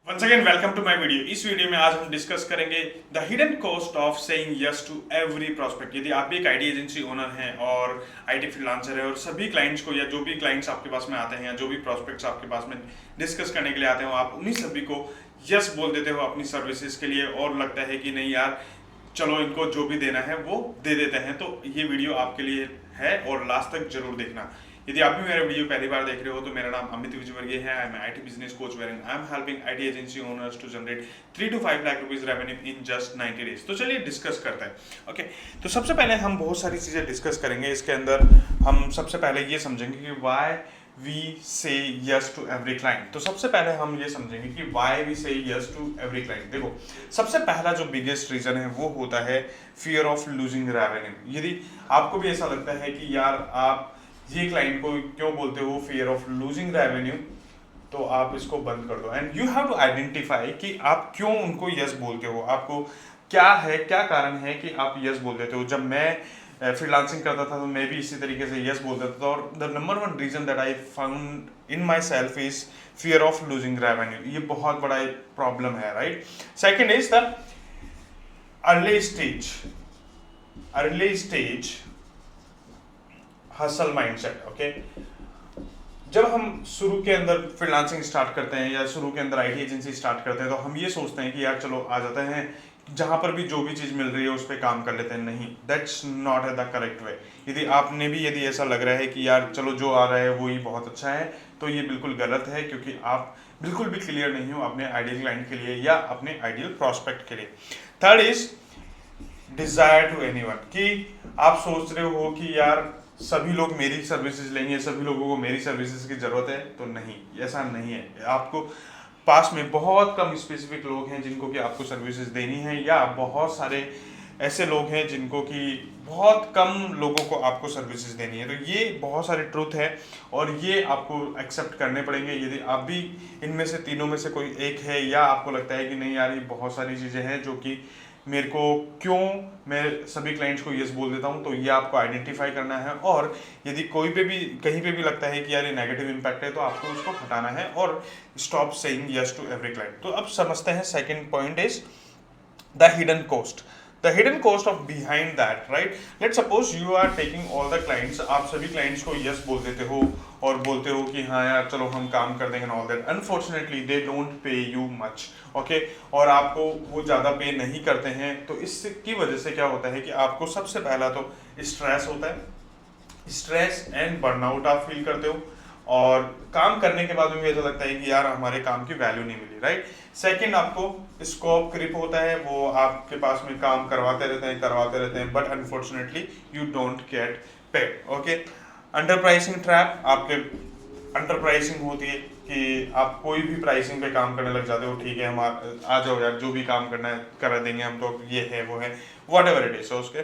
Once again welcome to my video. इस video में आज हम डिस्कस करेंगे the hidden cost of saying yes to every prospect. यदि आप भी एक आईटी एजेंसी ओनर हैं और आईटी फ्रीलांसर है और सभी क्लाइंट्स को या जो भी क्लाइंट्स आपके पास में आते हैं या जो भी प्रोस्पेक्ट्स आपके पास में डिस्कस करने के लिए आते हो, आप उन्हीं सभी को यस बोल देते हो अपनी सर्विसेज के लिए और लगता है कि नहीं यार चलो इनको जो भी देना है वो दे देते हैं, तो ये वीडियो आपके लिए है और लास्ट तक जरूर देखना। यदि आप भी मेरा वीडियो पहली बार देख रहे हो तो मेरा नाम अमित विजयवर्गीय है। I am IT business coach wherein I am helping IT agency owners to generate 3 to 5 lakh rupees revenue in just 90 days. तो चलिए डिस्कस करते हैं। ओके, तो सबसे पहले हम बहुत सारी चीजें डिस्कस करेंगे। इसके अंदर हम सबसे पहले ये समझेंगे कि वाई वी से यस टू एवरी क्लाइंट। तो सबसे पहले हम ये समझेंगे कि वाई वी से यस टू एवरी क्लाइंट। देखो, सबसे पहला जो बिगेस्ट रीजन है वो होता है फियर ऑफ लूजिंग रेवेन्यू। यदि आपको भी ऐसा लगता है कि यार आप ये क्लाइंट को क्यों बोलते हो फियर ऑफ लूजिंग रेवेन्यू, तो आप इसको बंद कर दो and you have to identify कि आप क्यों उनको यस बोलते हो। आपको क्या है, क्या कारण है कि आप यस बोल देते हो। जब मैं फ्रीलांसिंग करता था तो मैं भी इसी तरीके से यस बोल देता था और the number one reason that I found in myself is fear of losing revenue. ये बहुत बड़ा प्रॉब्लम है, right. Second is the early stage hustle mindset. Okay, जब हम शुरू के अंदर फ्रीलांसिंग स्टार्ट करते हैं या शुरू के अंदर आईटी एजेंसी स्टार्ट करते हैं तो हम ये सोचते हैं कि यार चलो आ जाते हैं, जहां पर भी जो भी चीज मिल रही है उस पर काम कर लेते हैं। नहीं, that's not the correct way. यदि ऐसा लग रहा है कि यार चलो जो आ रहा है वो ही बहुत अच्छा है, तो ये बिल्कुल गलत है, क्योंकि आप बिल्कुल भी क्लियर नहीं हो अपने आइडियल क्लाइंट के लिए या अपने आइडियल प्रोस्पेक्ट के लिए। Third is desire to anyone, कि आप सोच रहे हो कि यार सभी लोग मेरी सर्विसेज लेंगे, सभी लोगों को मेरी सर्विसेज की जरूरत है, तो नहीं, ऐसा नहीं है। आपको पास में बहुत कम स्पेसिफिक लोग हैं जिनको कि आपको सर्विसेज देनी है, या बहुत सारे ऐसे लोग हैं जिनको कि बहुत कम लोगों को आपको सर्विसेज देनी है। तो ये बहुत सारे ट्रूथ है और ये आपको एक्सेप्ट करने पड़ेंगे। यदि आप भी इनमें से तीनों में से कोई एक है या आपको लगता है कि नहीं यार ये बहुत सारी चीज़ें हैं जो कि मेरे को क्यों मैं सभी क्लाइंट्स को यस बोल देता हूं, तो ये आपको आइडेंटिफाई करना है। और यदि कोई पे भी कहीं पे भी लगता है कि यार ये नेगेटिव इंपैक्ट है, तो आपको उसको हटाना है और stop saying yes to every client. तो अब समझते हैं second point is the hidden cost. The hidden cost of behind that, right. Let suppose you are taking all the clients, आप सभी क्लाइंट्स को यस बोल देते हो और बोलते हो कि हाँ यार चलो हम काम कर देंगे all that. Unfortunately they don't pay you much, okay, और आपको वो ज़्यादा पे नहीं करते हैं। तो इसकी वजह से क्या होता है कि आपको सबसे पहला तो स्ट्रेस होता है, स्ट्रेस एंड बर्नआउट आप फील करते हो और काम करने के बाद में भी ऐसा लगता है कि यार हमारे काम की वैल्यू नहीं मिली, राइट। सेकंड, आपको स्कोप क्रिप होता है, वो आपके पास में काम करवाते रहते हैं but unfortunately you don't get paid, okay. Under pricing trap, आपके अंडर प्राइसिंग होती है कि आप कोई भी प्राइसिंग पे काम करने लग जाते हो। ठीक है, हम आ जाओ यार, जो भी काम करना है करा देंगे हम, तो ये है वो है, वॉट एवर इट इज। उसके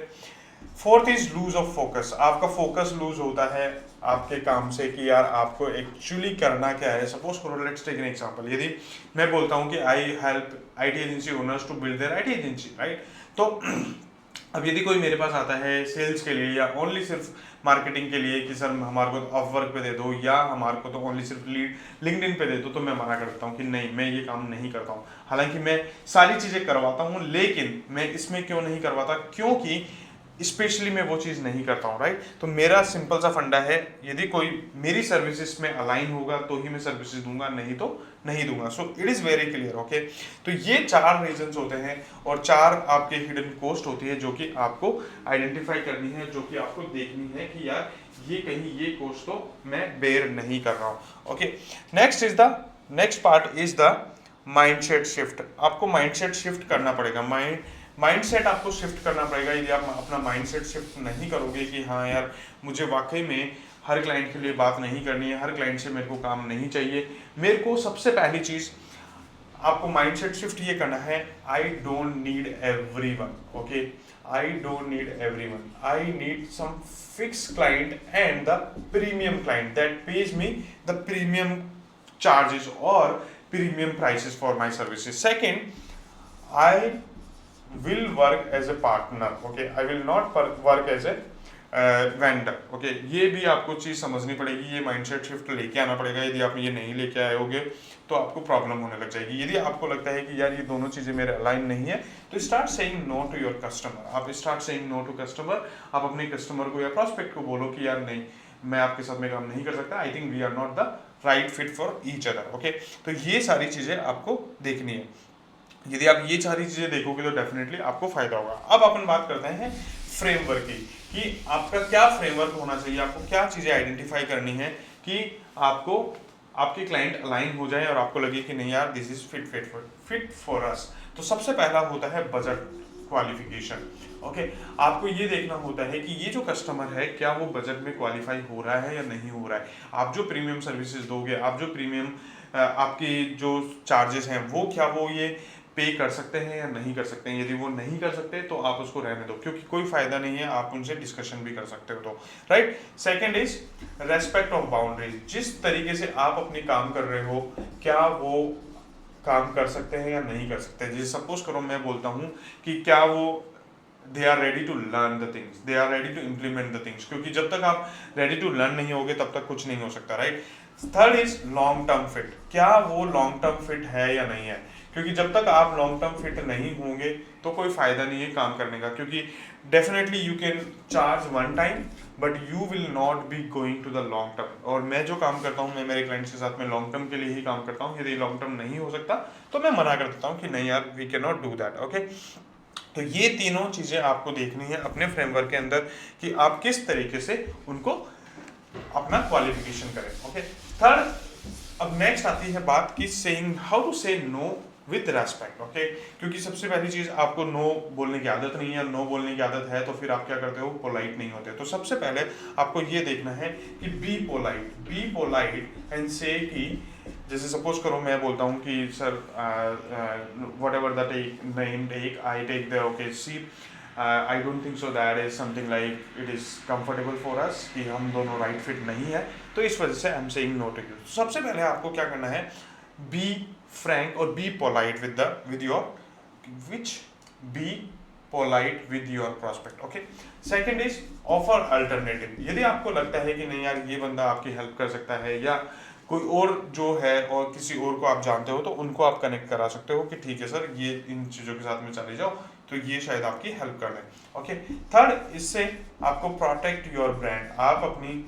fourth is lose of focus. आपका फोकस लूज होता है आपके काम से कि यार आपको एक्चुअली करना क्या है। सपोज करो, लेट्स टेक एन एग्जांपल। यदि मैं बोलता हूँ कि I help IT agency owners to build their IT agency, right. तो अब यदि कोई मेरे पास आता है सेल्स के लिए या ओनली सिर्फ मार्केटिंग के लिए कि सर हमारे को तो अपवर्क पे दे दो या हमारे को तो ओनली सिर्फ लिंक्डइन पे दे दो, तो मैं मना करता हूँ कि नहीं, मैं ये काम नहीं करता हूँ। हालांकि मैं सारी चीज़ें करवाता हूँ, लेकिन मैं इसमें क्यों नहीं करवाता, क्योंकि स्पेशली मैं वो चीज़ नहीं करता हूँ, राइट। तो मेरा सिंपल सा फंडा है, यदि कोई मेरी सर्विसेज में अलाइन होगा तो ही मैं सर्विसेज दूंगा, नहीं तो नहीं दूंगा। So it is very clear, okay. तो ये 4 रीजंस होते हैं और 4 आपके हिडन कॉस्ट होती है जो कि आपको आइडेंटिफाई करनी है, जो कि आपको देखनी है कि यार ये कहीं ये कॉस्ट तो मैं बेयर नहीं कर रहा हूँ, okay. Next part is the mindset shift. आपको माइंडसेट शिफ्ट करना पड़ेगा, माइंडसेट आपको शिफ्ट करना पड़ेगा। यदि आप अपना माइंडसेट शिफ्ट नहीं करोगे कि हाँ यार मुझे वाकई में हर क्लाइंट के लिए बात नहीं करनी है, हर क्लाइंट से मेरे को काम नहीं चाहिए, मेरे को सबसे पहली चीज़ आपको माइंडसेट शिफ्ट ये करना है, I don't need everyone, okay. I don't need everyone, I need some fix client and the premium client that pays me the premium charges और premium prices for my services. Second, I will work as a partner, okay. I will not work as a vendor. Okay, ये भी आपको चीज़ समझनी पड़ेगी, ये mindset shift लेके आना पड़ेगा। यदि आप ये नहीं लेके आए होगे तो आपको प्रॉब्लम होने लग जाएगी। यदि आपको लगता है कि यार ये दोनों चीज़ें मेरे अलाइन नहीं है, तो start saying no to your customer. आप start saying no to customer. आप अपने कस्टमर को या प्रॉस्पेक्ट को बोलो कि यार नहीं, मैं आपके साथ में काम नहीं कर सकता, I think we are not the right fit for each other. Okay, तो ये सारी चीज़ें आपको देखनी है। यदि आप ये सारी चीज़ें देखोगे तो डेफिनेटली आपको फायदा होगा। अब अपन बात करते हैं फ्रेमवर्क की, कि आपका क्या फ्रेमवर्क होना चाहिए, आपको क्या चीज़ें आइडेंटिफाई करनी है कि आपको आपके क्लाइंट अलाइन हो जाए और आपको लगे कि नहीं यार this is fit for us. तो सबसे पहला होता है बजट क्वालिफिकेशन। ओके, आपको ये देखना होता है कि ये जो कस्टमर है क्या वो बजट में क्वालिफाई हो रहा है या नहीं हो रहा है। आप जो प्रीमियम सर्विसेज दोगे, आप जो प्रीमियम आपकी जो चार्जेस हैं वो क्या वो ये पे कर सकते हैं या नहीं कर सकते हैं। यदि वो नहीं कर सकते तो आप उसको रहने दो, क्योंकि कोई फायदा नहीं है, आप उनसे डिस्कशन भी कर सकते हो तो, right. Second is respect of boundaries. जिस तरीके से आप अपनी काम कर रहे हो क्या वो काम कर सकते हैं या नहीं कर सकते। जैसे सपोज करो मैं बोलता हूँ कि क्या वो they are ready to learn the things, they are ready to implement the things, क्योंकि जब तक आप रेडी टू लर्न नहीं होगे तब तक कुछ नहीं हो सकता, right. Third is long term fit. क्या वो लॉन्ग टर्म फिट है या नहीं है, क्योंकि जब तक आप लॉन्ग टर्म फिट नहीं होंगे तो कोई फायदा नहीं है काम करने का, क्योंकि definitely you can charge one time but you will not be going to the long term. और मैं जो काम करता हूँ, मैं मेरे क्लाइंट्स के साथ में लॉन्ग टर्म के लिए ही काम करता हूँ। यदि लॉन्ग टर्म नहीं हो सकता तो मैं मना कर देता हूँ कि नहीं यार we cannot do that. Okay, तो ये तीनों चीज़ें आपको देखनी है अपने फ्रेमवर्क के अंदर कि आप किस तरीके से उनको अपना क्वालिफिकेशन करें। ओके, थर्ड, अब नेक्स्ट आती है बात कि सेइंग हाउ टू से नो विद रेस्पेक्ट। ओके, क्योंकि सबसे पहली चीज आपको नो बोलने की आदत नहीं है। नो बोलने की आदत है तो फिर आप क्या करते हो, पोलाइट नहीं होते। तो सबसे पहले आपको ये देखना है कि बी पोलाइट एंड से कि जैसे सपोज करो मैं बोलता हूँ कि sir whatever that name take I take the okay see I don't think so that is something like it is comfortable for us, कि हम दोनों राइट फिट नहीं है, तो इस वजह से I am saying no to you. सबसे पहले आपको क्या करना है, be frank or be polite with your be polite with your prospect. Okay, second is offer alternative. यदि आपको लगता है कि नहीं यार ये बंदा आपकी हेल्प कर सकता है या कोई और जो है और किसी और को आप जानते हो तो उनको आप कनेक्ट करा सकते हो कि ठीक है सर ये इन चीज़ों के साथ में चले जाओ तो ये शायद आपकी हेल्प कर दें। ओके, थर्ड, इससे आपको प्रोटेक्ट योर ब्रांड। आप अपनी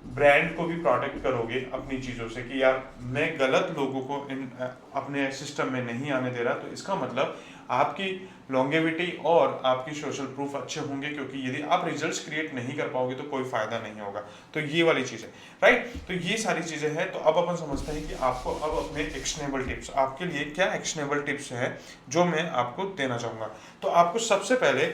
ब्रांड को भी प्रोटेक्ट करोगे अपनी चीज़ों से कि यार मैं गलत लोगों को अपने सिस्टम में नहीं आने दे रहा, तो इसका मतलब आपकी लॉन्गेविटी और आपकी सोशल प्रूफ अच्छे होंगे, क्योंकि यदि आप रिजल्ट्स क्रिएट नहीं कर पाओगे तो कोई फायदा नहीं होगा। तो ये वाली चीज़ है, राइट। तो ये सारी चीज़ें हैं। तो अब अपन समझते हैं कि आपको अब अपने एक्शनेबल टिप्स, आपके लिए क्या एक्शनेबल टिप्स हैं जो मैं आपको देना चाहूँगा। तो आपको सबसे पहले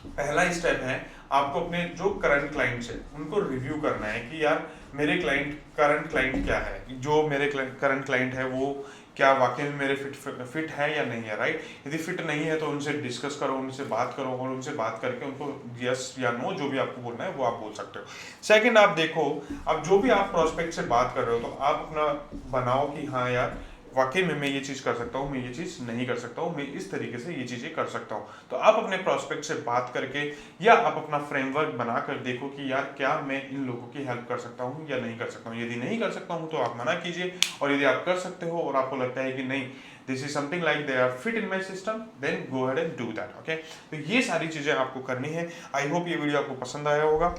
पहला स्टेप है आपको अपने जो करंट क्लाइंट्स है उनको रिव्यू करना है कि यार मेरे करंट क्लाइंट क्या है, जो मेरे करंट क्लाइंट है वो क्या वाकई में मेरे फिट है या नहीं है, राइट। यदि फिट नहीं है तो उनसे डिस्कस करो, उनसे बात करो और उनसे बात करके उनको यस या नो जो भी आपको बोलना है वो आप बोल सकते हो। सेकंड, आप देखो अब जो भी आप प्रोस्पेक्ट से बात कर रहे हो तो आप अपना बनाओ कि हाँ यार वाकई में मैं ये चीज़ कर सकता हूँ, मैं ये चीज़ नहीं कर सकता हूँ, मैं इस तरीके से ये चीज़ें कर सकता हूँ। तो आप अपने प्रोस्पेक्ट से बात करके या आप अपना फ्रेमवर्क बनाकर देखो कि यार क्या मैं इन लोगों की हेल्प कर सकता हूँ या नहीं कर सकता हूँ। यदि नहीं कर सकता हूँ तो आप मना कीजिए, और यदि आप कर सकते हो और आपको लगता है कि नहीं this is something like they are fit in my system, then go ahead and do that. Okay, तो ये सारी चीज़ें आपको करनी है। आई होप ये वीडियो आपको पसंद आया होगा।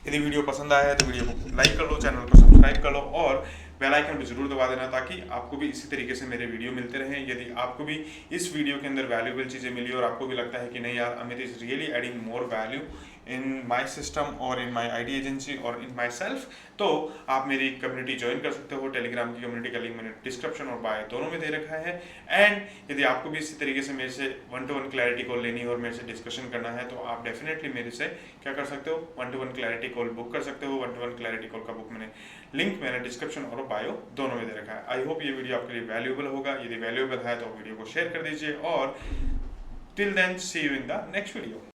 यदि वीडियो पसंद आया है तो वीडियो को लाइक कर लो, चैनल को सब्सक्राइब कर लो और बेल आइकन भी जरूर दबा देना ताकि आपको भी इसी तरीके से मेरे वीडियो मिलते रहें। यदि आपको भी इस वीडियो के अंदर वैल्यूएबल चीज़ें मिली और आपको भी लगता है कि नहीं यार Amit is really adding more value in my system और इन माई आईटी एजेंसी और इन माई सेल्फ, तो आप मेरी कम्युनिटी ज्वाइन कर सकते हो। टेलीग्राम की कम्युनिटी का लिंक मैंने डिस्क्रिप्शन और बाय दोनों में दे रखा है। एंड यदि आपको भी इसी तरीके से मेरे से 1-to-1 क्लैरिटी कॉल लेनी है और मेरे से डिस्कशन करना है तो आप डेफिनेटली मेरे से क्या कर सकते हो, 1-to-1 क्लैरिटी कॉल बुक कर सकते हो। 1-to-1 क्लैरिटी कॉल का बुक लिंक मैंने डिस्क्रिप्शन और बायो दोनों में दे रखा है। आई होप ये वीडियो आपके लिए वैल्यूएबल होगा। यदि वैल्यूएबल है तो वीडियो को शेयर कर दीजिए और till then see you in the next video.